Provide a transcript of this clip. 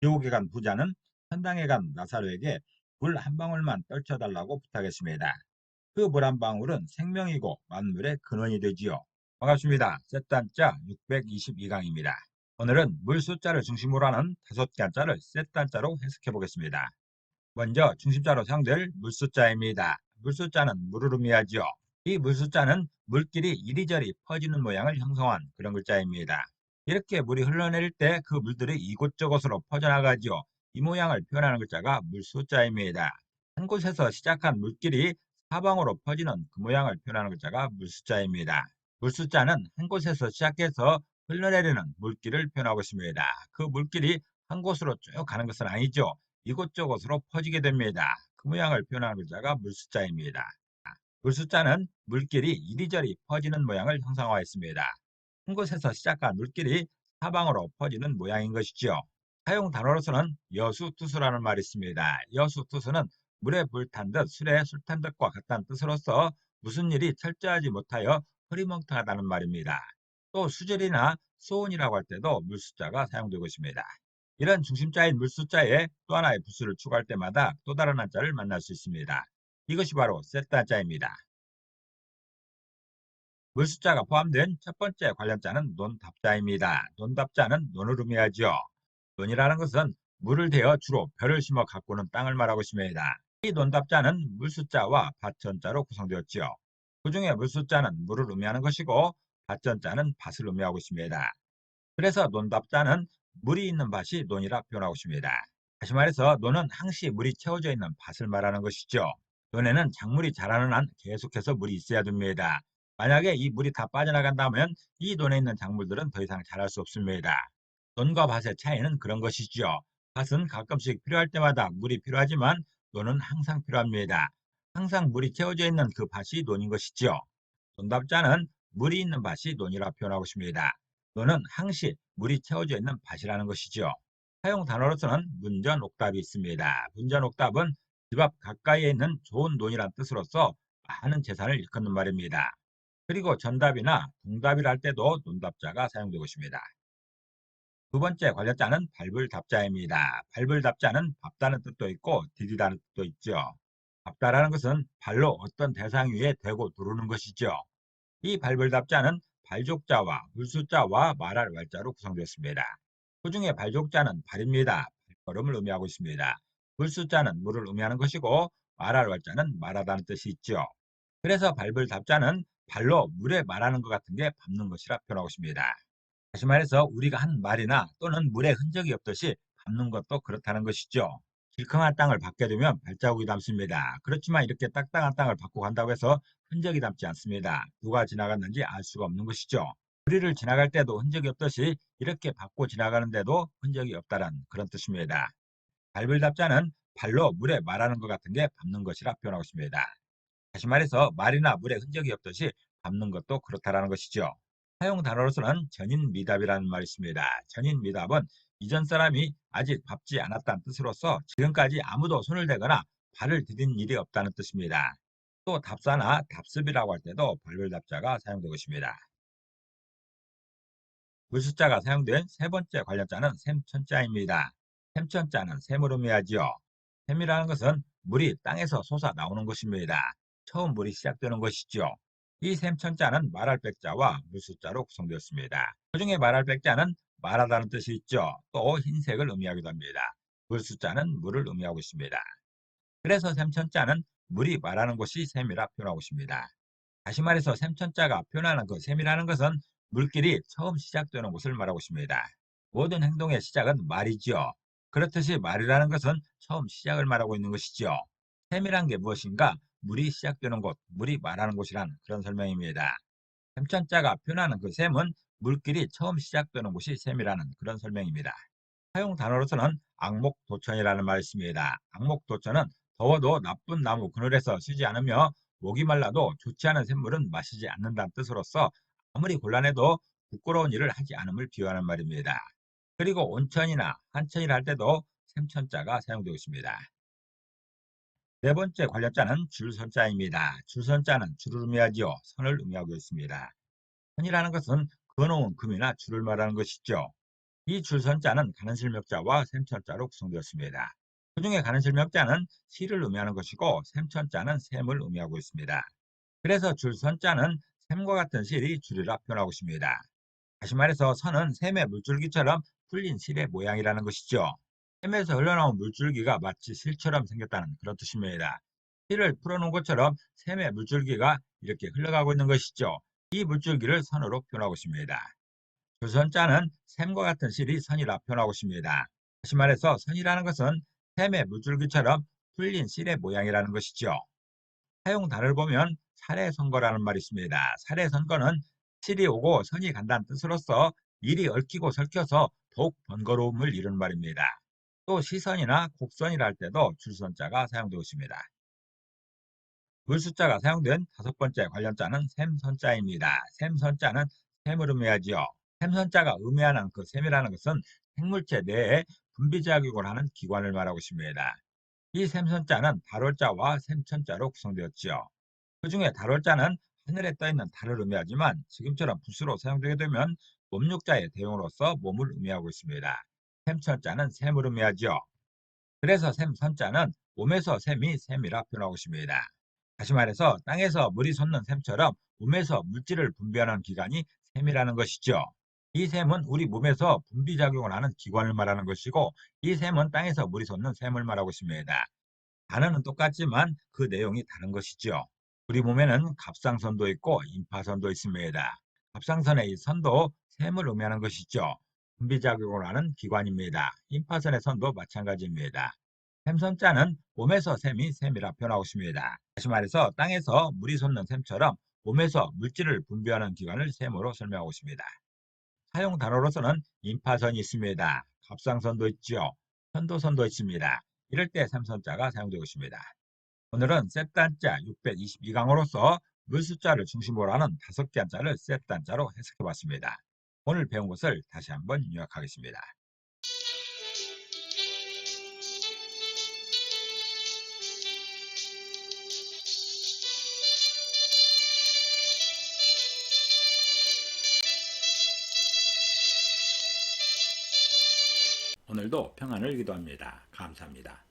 지옥에 간 부자는 천당에 간 나사로에게 물 한 방울만 떨쳐달라고 부탁했습니다. 그 물 한 방울은 생명이고 만물의 근원이 되지요. 반갑습니다. 셋단자 622강입니다. 오늘은 물 숫자를 중심으로 하는 다섯 간자를 셋단자로 해석해 보겠습니다. 먼저 중심자로 사용될 물 숫자입니다. 물 숫자는 물을 의미하죠. 이 물 숫자는 물길이 이리저리 퍼지는 모양을 형성한 그런 글자입니다. 이렇게 물이 흘러내릴 때 그 물들이 이곳저곳으로 퍼져나가죠. 이 모양을 표현하는 글자가 물 숫자입니다. 한 곳에서 시작한 물길이 사방으로 퍼지는 그 모양을 표현하는 글자가 물 숫자입니다. 물 숫자는 한 곳에서 시작해서 흘러내리는 물길을 표현하고 있습니다. 그 물길이 한 곳으로 쭉 가는 것은 아니죠. 이곳저곳으로 퍼지게 됩니다. 그 모양을 표현하는 글자가 물숫자입니다. 물숫자는 물길이 이리저리 퍼지는 모양을 형상화했습니다. 한 곳에서 시작한 물길이 사방으로 퍼지는 모양인 것이죠. 사용 단어로서는 여수투수라는 말이 있습니다. 여수투수는 물에 불 탄 듯 술에 술 탄 듯과 같다는 뜻으로서 무슨 일이 철저하지 못하여 흐리멍텅하다는 말입니다. 또 수절이나 소원이라고 할 때도 물숫자가 사용되고 있습니다. 이런 중심자인 물숫자에 또 하나의 부수를 추가할 때마다 또 다른 한자를 만날 수 있습니다. 이것이 바로 셋단자입니다. 물숫자가 포함된 첫 번째 관련자는 논답자입니다. 논답자는 논을 의미하죠. 논이라는 것은 물을 대어 주로 벼를 심어 가꾸는 땅을 말하고 있습니다. 이 논답자는 물숫자와 밭전자로 구성되었지요. 그 중에 물숫자는 물을 의미하는 것이고 밭전자는 밭을 의미하고 있습니다. 그래서 논답자는 물이 있는 밭이 논이라 표현하고 있습니다. 다시 말해서 논은 항시 물이 채워져 있는 밭을 말하는 것이죠. 논에는 작물이 자라는 한 계속해서 물이 있어야 됩니다. 만약에 이 물이 다 빠져나간다면 이 논에 있는 작물들은 더 이상 자랄 수 없습니다. 논과 밭의 차이는 그런 것이죠. 밭은 가끔씩 필요할 때마다 물이 필요하지만 논은 항상 필요합니다. 항상 물이 채워져 있는 그 밭이 논인 것이죠. 논답자는 물이 있는 밭이 논이라 표현하고 있습니다. 논은 항시 물이 채워져 있는 밭이라는 것이죠. 사용 단어로서는 문전옥답이 있습니다. 문전옥답은 집 앞 가까이에 있는 좋은 논이란 뜻으로서 많은 재산을 일컫는 말입니다. 그리고 전답이나 동답이라 할 때도 논답자가 사용되고 있습니다. 두 번째 관련자는 밟을답자입니다. 밟을답자는 밟다는 뜻도 있고 디디다는 뜻도 있죠. 밟다라는 것은 발로 어떤 대상 위에 대고 두르는 것이죠. 이 발불답자는 발족자와 물숫자와 말할 말자로 구성되었습니다. 그 중에 발족자는 발입니다. 발걸음을 의미하고 있습니다. 물숫자는 물을 의미하는 것이고 말할 말자는 말하다는 뜻이 있죠. 그래서 발불답자는 발로 물에 말하는 것 같은 게 밟는 것이라 표현하고 있습니다. 다시 말해서 우리가 한 말이나 또는 물에 흔적이 없듯이 밟는 것도 그렇다는 것이죠. 질컹한 땅을 밟게 되면 발자국이 남습니다. 그렇지만 이렇게 딱딱한 땅을 밟고 간다고 해서 흔적이 남지 않습니다. 누가 지나갔는지 알 수가 없는 것이죠. 우리를 지나갈 때도 흔적이 없듯이 이렇게 밟고 지나가는데도 흔적이 없다는 그런 뜻입니다. 밟을 답자는 발로 물에 말하는 것 같은 게 밟는 것이라 표현하고 있습니다. 다시 말해서 말이나 물에 흔적이 없듯이 밟는 것도 그렇다라는 것이죠. 사용 단어로서는 전인미답이라는 말이 있습니다. 전인미답은 이전 사람이 아직 밟지 않았다는 뜻으로서 지금까지 아무도 손을 대거나 발을 디딘 일이 없다는 뜻입니다. 또 답사나 답습이라고 할 때도 벌벌답자가 사용되고 있습니다. 물숫자가 사용된 세 번째 관련자는 샘천자입니다. 샘천자는 샘을 의미하지요. 샘이라는 것은 물이 땅에서 솟아 나오는 것입니다. 처음 물이 시작되는 것이죠. 이 샘천자는 말할 백자와 물숫자로 구성되었습니다. 그 중에 말할 백자는 말하다는 뜻이 있죠. 또 흰색을 의미하기도 합니다. 물숫자는 물을 의미하고 있습니다. 그래서 샘천자는 물이 말하는 곳이 샘이라 표현하고 있습니다. 다시 말해서 샘천자가 표현하는 그 샘이라는 것은 물길이 처음 시작되는 곳을 말하고 있습니다. 모든 행동의 시작은 말이지요. 그렇듯이 말이라는 것은 처음 시작을 말하고 있는 것이지요. 샘이란 게 무엇인가? 물이 시작되는 곳, 물이 말하는 곳이란 그런 설명입니다. 샘천자가 표현하는 그 샘은 물길이 처음 시작되는 곳이 샘이라는 그런 설명입니다. 사용 단어로서는 악목도천이라는 말이 있습니다. 악목도천은 더워도 나쁜 나무 그늘에서 쉬지 않으며 목이 말라도 좋지 않은 샘물은 마시지 않는다는 뜻으로서 아무리 곤란해도 부끄러운 일을 하지 않음을 비유하는 말입니다. 그리고 온천이나 한천이라 할 때도 샘천자가 사용되고 있습니다. 네 번째 관련자는 줄선자입니다. 줄선자는 줄을 의미하지요. 선을 의미하고 있습니다. 선이라는 것은 그어놓은 금이나 줄을 말하는 것이죠. 이 줄선자는 가는 실명자와 셈천자로 구성되었습니다. 그중에 가는 실명자는 시를 의미하는 것이고 셈천자는 셈을 의미하고 있습니다. 그래서 줄선자는 셈과 같은 실이 줄이라 표현하고 있습니다. 다시 말해서 선은 셈의 물줄기처럼 풀린 실의 모양이라는 것이죠. 셈에서 흘러나온 물줄기가 마치 실처럼 생겼다는 그런 뜻입니다. 실을 풀어놓은 것처럼 셈의 물줄기가 이렇게 흘러가고 있는 것이죠. 이 물줄기를 선으로 표현하고 있습니다. 줄선자는 셈과 같은 실이 선이라 표현하고 있습니다. 다시 말해서 선이라는 것은 셈의 물줄기처럼 풀린 실의 모양이라는 것이죠. 사용 단어를 보면 사례선거라는 말이 있습니다. 사례선거는 실이 오고 선이 간다는 뜻으로서 일이 얽히고 설켜서 더욱 번거로움을 이루는 말입니다. 또 시선이나 곡선이라 할 때도 줄선자가 사용되고 있습니다. 물숫자가 사용된 다섯 번째 관련자는 셈선자입니다. 셈선자는 셈을 의미하지요. 셈선자가 의미하는 그 셈이라는 것은 생물체 내에 분비작용을 하는 기관을 말하고 있습니다. 이 셈선자는 달월자와 셈천자로 구성되었지요. 그 중에 달월자는 하늘에 떠있는 달을 의미하지만 지금처럼 붓으로 사용되게 되면 몸육자의 대용으로서 몸을 의미하고 있습니다. 셈천자는 셈을 의미하죠. 그래서 셈선자는 몸에서 셈이 셈이라 표현하고 있습니다. 다시 말해서 땅에서 물이 솟는 셈처럼 몸에서 물질을 분비하는 기관이 셈이라는 것이죠. 이 셈은 우리 몸에서 분비작용을 하는 기관을 말하는 것이고 이 셈은 땅에서 물이 솟는 셈을 말하고 있습니다. 단어는 똑같지만 그 내용이 다른 것이죠. 우리 몸에는 갑상선도 있고 임파선도 있습니다. 갑상선의 이 선도 셈을 의미하는 것이죠. 분비작용을 하는 기관입니다. 임파선의 선도 마찬가지입니다. 셈선자는 몸에서 셈이 셈이라 표현하고 있습니다. 다시 말해서 땅에서 물이 솟는 셈처럼 몸에서 물질을 분비하는 기관을 셈으로 설명하고 있습니다. 사용 단어로서는 임파선이 있습니다. 갑상선도 있죠. 편도선도 있습니다. 이럴 때 셈선자가 사용되고 있습니다. 오늘은 셋단자 622강으로서 물숫자를 중심으로 하는 다섯 개 한자를 셋단자로 해석해봤습니다. 오늘 배운 것을 다시 한번 요약하겠습니다. 오늘도 평안을 기도합니다. 감사합니다.